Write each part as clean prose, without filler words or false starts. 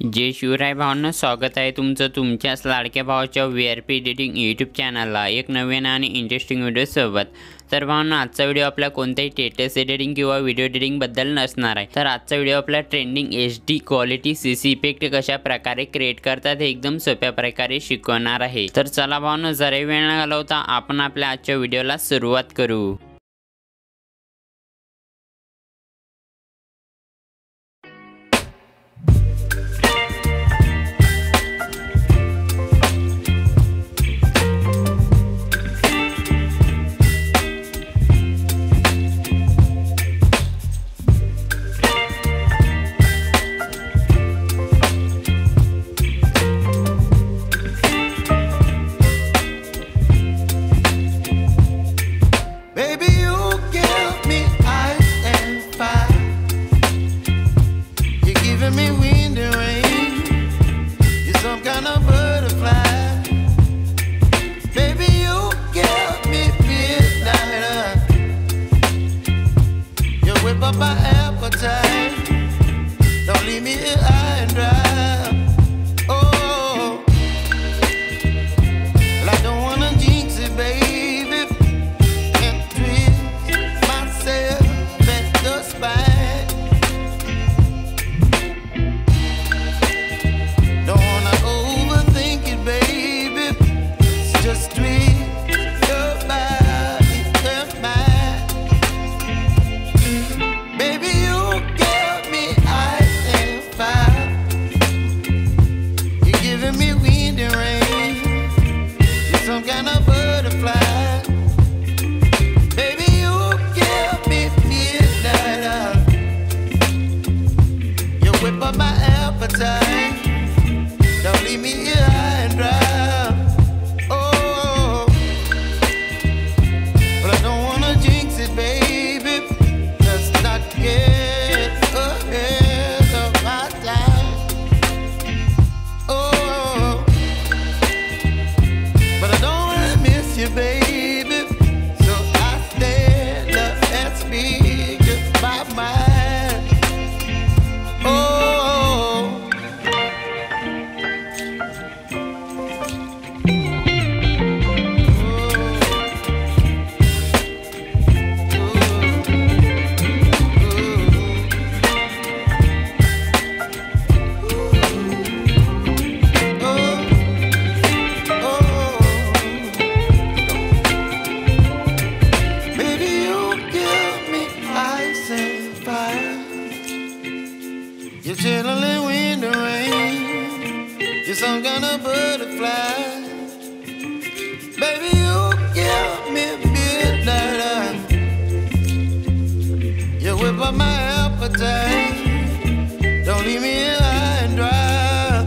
जय शिवराय भावांनो, स्वागत आहे तुमचं तुमच्याच लाडक्या भावाच्या VRP एडिटिंग यूट्यूब चॅनलला एक नवीन आणि इंटरेस्टिंग व्हिडिओसोबत। तर भावांनो, आजचा व्हिडिओ आपला कोणत्याही टेक्स्ट एडिटिंग किंवा व्हिडिओ एडिटिंगबद्दल नसणार आहे। तर आजचा व्हिडिओ आपला trending HD quality CC effect कशा प्रकारे क्रिएट करतात हे एकदम सोप्या प्रकारे शिकवणार आहे। तर चला भावांनो, जरा वेळ न घालवता आपण आपल्या आजच्या व्हिडिओला सुरुवात करू। My appetite, don't leave me here high and dry. Oh, well, I don't wanna jinx it, baby, and twist myself at the spine. Don't wanna overthink it, baby, it's just twist your body and mine. Baby, you give me ice and fire. You're giving me wind and rain. You're some kind of butterfly. Baby, you give me midnight. You whip up my appetite. Don't leave me here high and dry. Oh, but I don't wanna jinx it, baby. Not get ahead of my time. Oh, but I don't wanna miss you, baby. So I stand up and speak just my mind. Oh. You're chilling wind and rain. You're some kind of butterfly. Baby, you give me midnight. You whip up my appetite. Don't leave me here high and dry.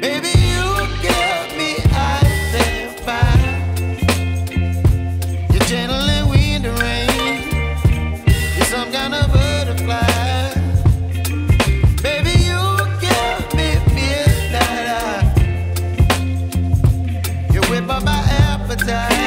Baby, you give me ice and fire. You're channeling wind and rain. You're some kind of butterfly. Whip up my appetite.